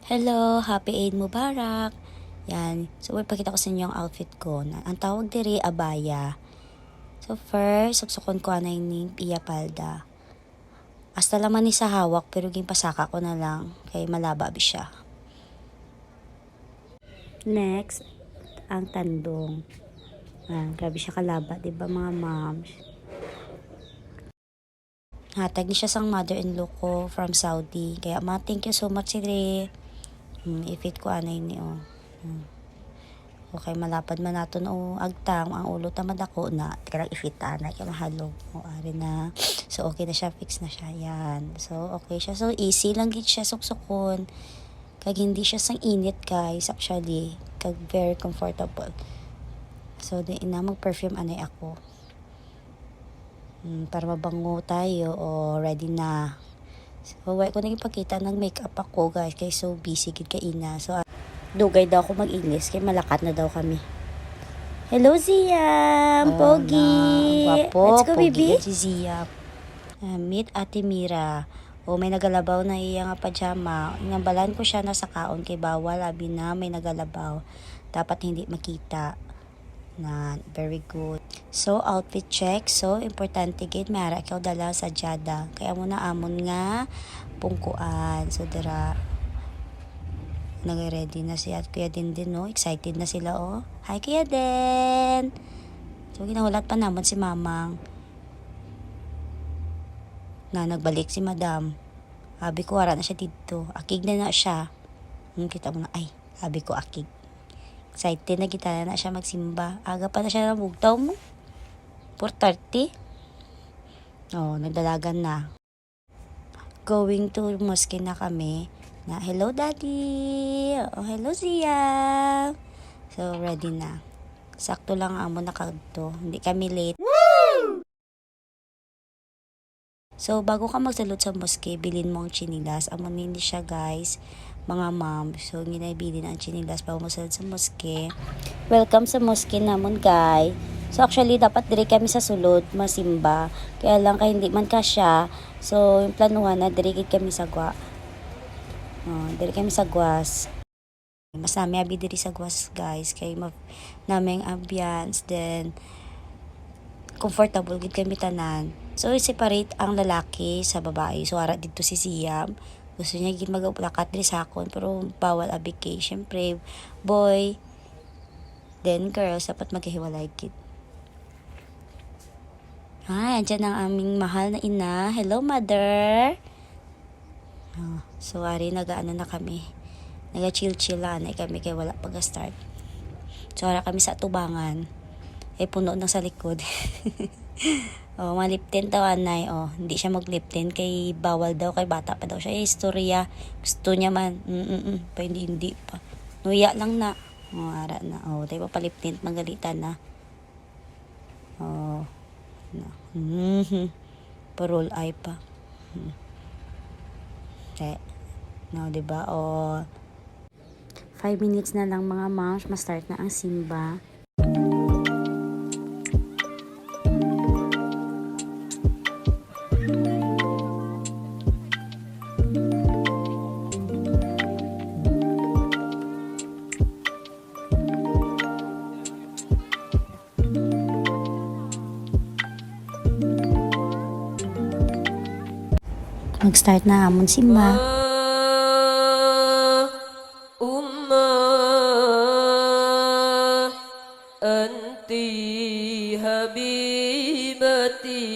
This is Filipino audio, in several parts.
Hello, happy Eid Mubarak. Yan. So, ipakita ko sa inyo ang outfit ko. Ang tawag diri, abaya. So, first, suksukon ko anay ni iya palda. Hasta laman ni sa hawak, pero ging pasaka ko na lang. Kay malaba bi siya. Next, ang tandong. Grabe siya kalaba, diba mga moms? Hatag ni siya sang mother-in-law ko from Saudi. Kaya thank you so much sila. Ifit ko anay ni Okay, malapad man nato no agtang ang ulo tamad ako na karang ifit na kay mahalo o ari na. So okay na siya, fix na siya yan. So okay siya, so easy lang gid siya suksukon. Kag hindi siya sang init guys actually, kag very comfortable. So di ina mag perfume anay ako. Para mabango tayo o ready na. So, wala ko nang ipakita ng makeup ako guys kay so busy gid kay ina. So, dugay daw ako mag-English kay malakat na daw kami. Hello Zia! Pogi! Guwapo, let's go baby! Si Zia. Meet Ate Mira. May nagalabaw na iya nga pajama. Inambalan ko siya na sa kaon kay bawal abi na may nagalabaw. Dapat hindi makita. Na very good. So outfit check, so importante gid mara ikaw dala sa jada kaya mo na amon nga pungkuan. So dira nag-ready na siya at Kuya din no, excited na sila hi Kuya din. So ginahulat pa namon si mamang na nagbalik si madam. Abi ko wala na siya dito, akig na siya. Kita mo na ay abi ko akig. Excited na kita na siya magsimba. Aga pa na siya ng bugtaw mo. 4:30. Nagdalagan na. Going to mosque na kami. Na, hello daddy. Hello Zia. So, ready na. Sakto lang amo nakagto. Hindi kami late. Woo! So, bago ka magsalot sa mosque, bilin mo ang chinilas. Amo nini siya guys. Mga mom. So, ginabili na ang chinilas bago masalot sa mosque. Welcome sa mosque namon guys. So, actually, dapat diri kami sa sulod, masimba. Kaya lang kay hindi man kasya. So, yung planuhan na, diri kami sa gwa. Diri kami sa gwas. Mas nami abi diri sa gwas guys. Kay naming ambience. Then, comfortable gid kami tanan. So, separate ang lalaki sa babae. So, ara dito si Siam. Gusto niya gid magplakat diri sa akon. Pero, bawal abi kay. Siyempre, boy. Then, girls, dapat maghiwalay gid. Andyan ang aming mahal na ina. Hello, mother. So, ari, nag-ano na kami. Nag-chill-chill na kami kaya wala pag-start. So, ara kami sa tubangan. Puno na sa likod. Maliptin daw anay. Hindi siya magliptin kay bawal daw, kay bata pa daw siya. Istorya. Gusto niya man. Pa hindi pa. Nuya lang na. Ara na. Tayo pa paliptin. Magalitan na. Parol ay pa. No, diba? 5 minutes na lang mga moms, ma-start na ang simba. Mag-start na amon simba. Anti habibati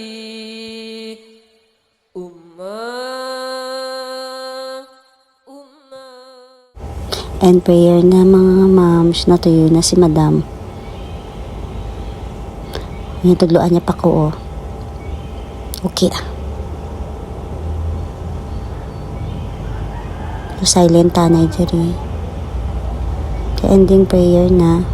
And prayer na mga moms, natuyo na si madam. Yung tugluan niya pa ko Okay na. Silent tanay diri. Ending prayer na.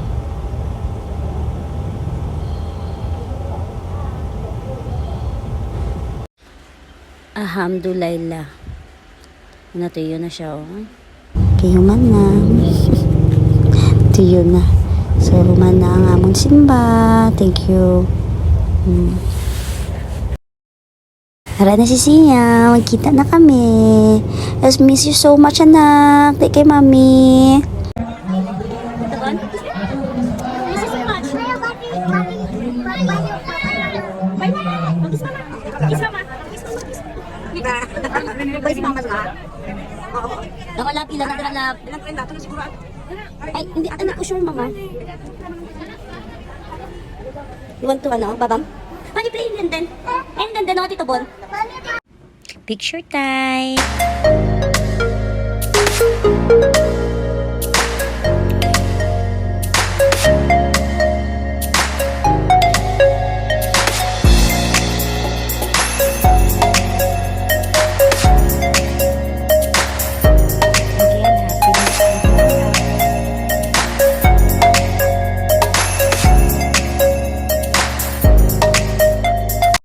Alhamdulillah. Natuyo na siya human na. Tuyo na. So human na ang among simba. Thank you. Hara na si Sia. Magkita na kami. Yes, miss you so much, anak. Take kay mami. Ako lap, ilan na lap. Ay, hindi, anak ko sure, mama. You want to, babam? Mani, play and then ako, Tito Bon. Picture time!